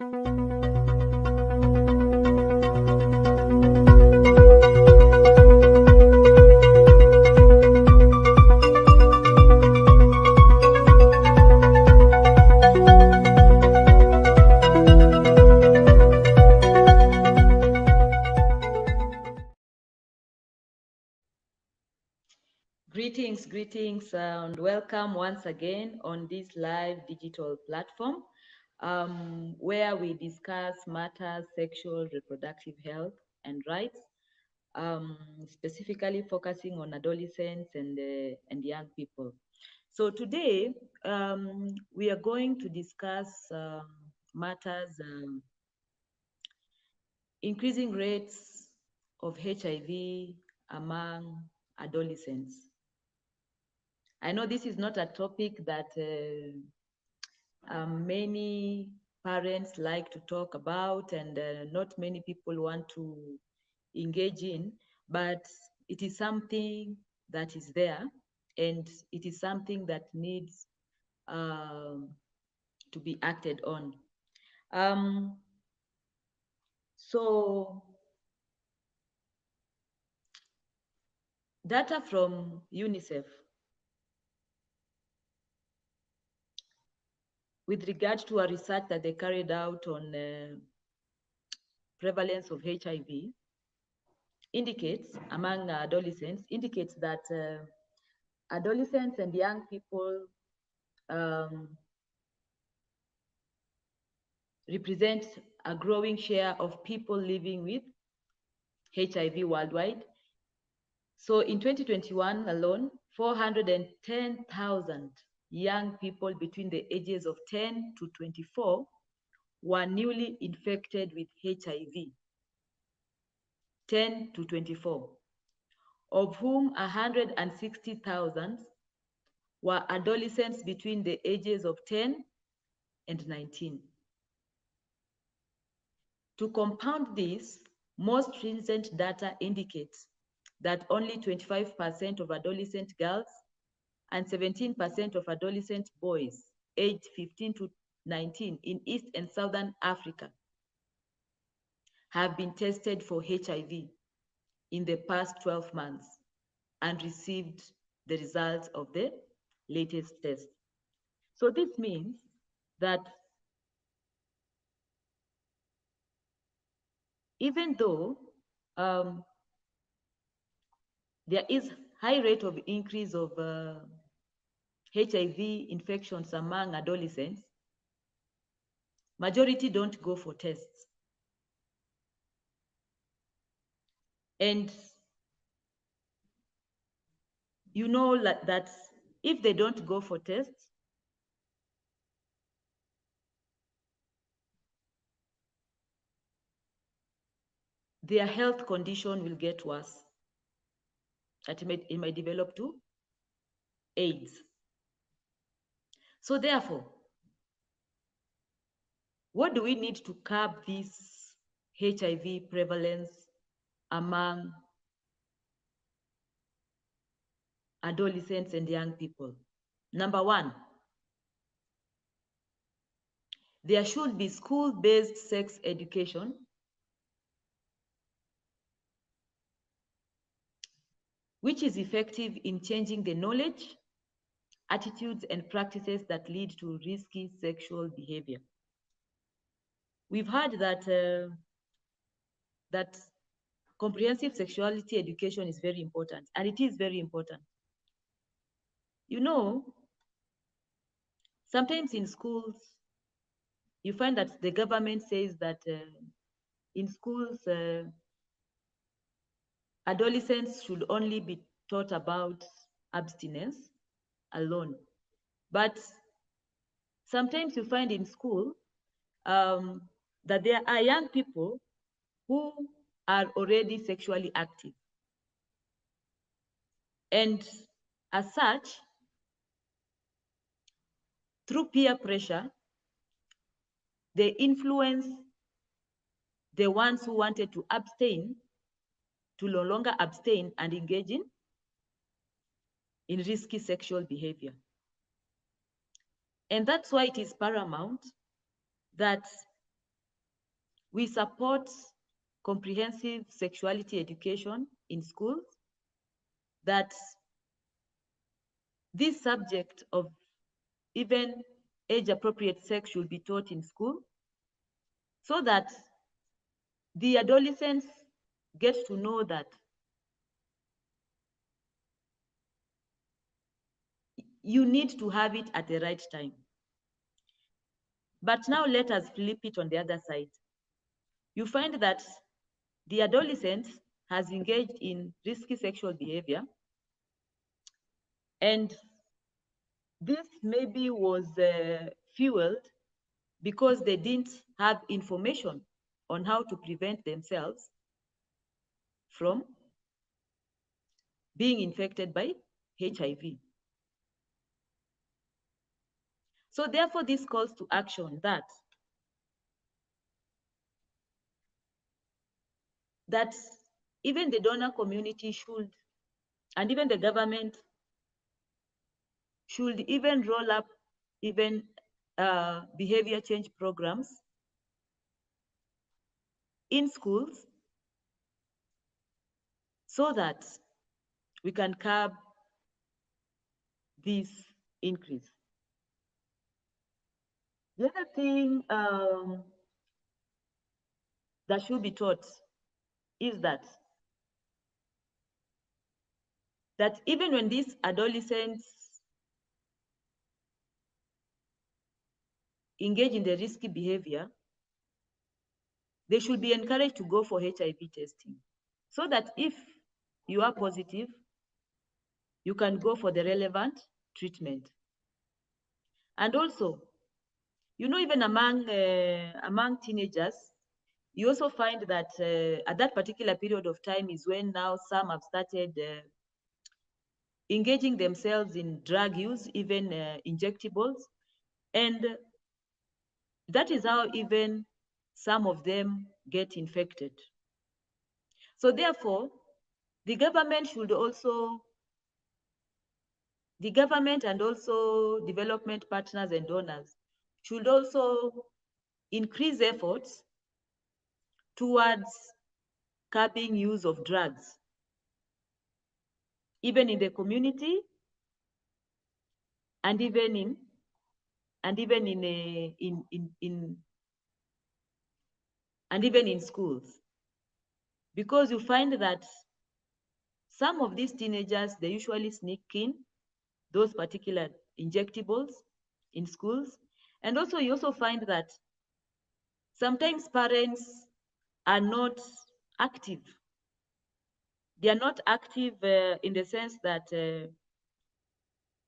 Greetings, and welcome once again on this live digital platform where we discuss matters sexual reproductive health and rights, specifically focusing on adolescents and young people. So today we are going to discuss matters increasing rates of HIV among adolescents. I know this is not a topic that many parents like to talk about, and not many people want to engage in, but it is something that is there, and it is something that needs to be acted on. So data from UNICEF with regard to a research that they carried out on prevalence of HIV indicates among adolescents, indicates that adolescents and young people represent a growing share of people living with HIV worldwide. So in 2021 alone, 410,000 young people between the ages of 10 to 24 were newly infected with HIV. 10 to 24, of whom 160,000 were adolescents between the ages of 10 and 19. To compound this, most recent data indicates that only 25% of adolescent girls and 17% of adolescent boys aged 15 to 19 in East and Southern Africa have been tested for HIV in the past 12 months and received the results of the latest test. So this means that even though there is high rate of increase of HIV infections among adolescents, majority don't go for tests. And you know that if they don't go for tests, their health condition will get worse. That it might develop to AIDS. So therefore, what do we need to curb this HIV prevalence among adolescents and young people? Number one, there should be school-based sex education which is effective in changing the knowledge, attitudes, and practices that lead to risky sexual behavior. We've heard that comprehensive sexuality education is very important, and it is very important. You know, sometimes in schools, you find that the government says that in schools, adolescents should only be taught about abstinence alone. But sometimes you find in school that there are young people who are already sexually active. And as such, through peer pressure, they influence the ones who wanted to abstain to no longer abstain and engage in risky sexual behavior. And that's why it is paramount that We support comprehensive sexuality education in schools, that this subject of even age-appropriate sex should be taught in school, so that the adolescents get to know that you need to have it at the right time. But now let us flip it on the other side. You find that the adolescent has engaged in risky sexual behavior, and this maybe was fueled because they didn't have information on how to prevent themselves from being infected by HIV. So therefore, this calls to action that even the donor community should, and even the government should even roll up even behavior change programs in schools, so that we can curb this increase. The other thing that should be taught is that even when these adolescents engage in the risky behavior, they should be encouraged to go for HIV testing, so that if you are positive, you can go for the relevant treatment. And also, even among teenagers, you also find that at that particular period of time is when now some have started engaging themselves in drug use, even injectables. And that is how even some of them get infected. So therefore, the government and also development partners and donors should also increase efforts towards curbing use of drugs, even in the community, and even in schools, because you find that some of these teenagers, they usually sneak in those particular injectables in schools. And also you also find that sometimes parents are not active. They are not active in the sense that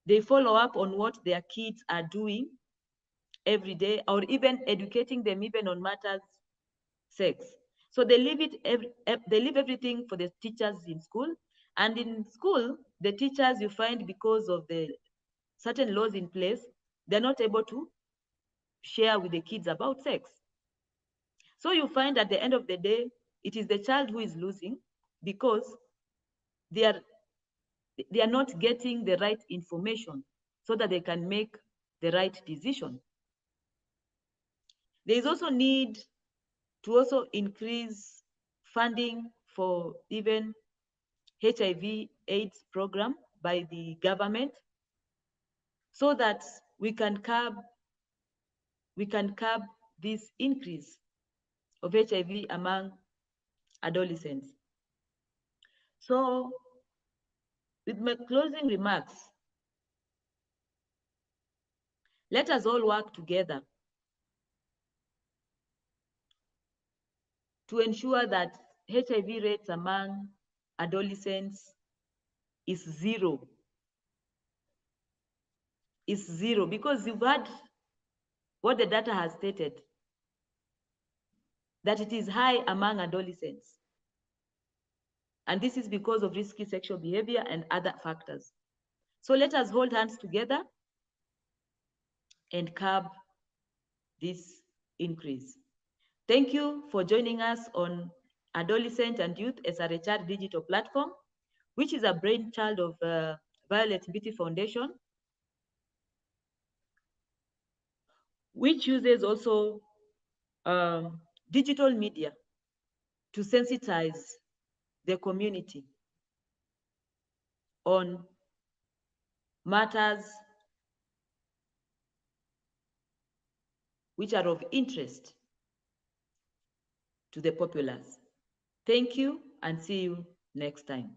they follow up on what their kids are doing every day, or even educating them even on matters sex. So they leave everything for the teachers in school. And in school, the teachers, you find, because of the certain laws in place, they're not able to share with the kids about sex. So you find at the end of the day, it is the child who is losing, because they are not getting the right information so that they can make the right decision. There is also need to also increase funding for even HIV/AIDS program by the government, so that we can curb this increase of HIV among adolescents. So with my closing remarks, let us all work together to ensure that HIV rates among adolescents is zero. Is zero, because you've heard what the data has stated, that it is high among adolescents. And this is because of risky sexual behavior and other factors. So let us hold hands together and curb this increase. Thank you for joining us on Adolescent and Youth SRHR Digital Platform, which is a brainchild of Violet Beauty Foundation, which uses also digital media to sensitize the community on matters which are of interest to the populace. Thank you and see you next time.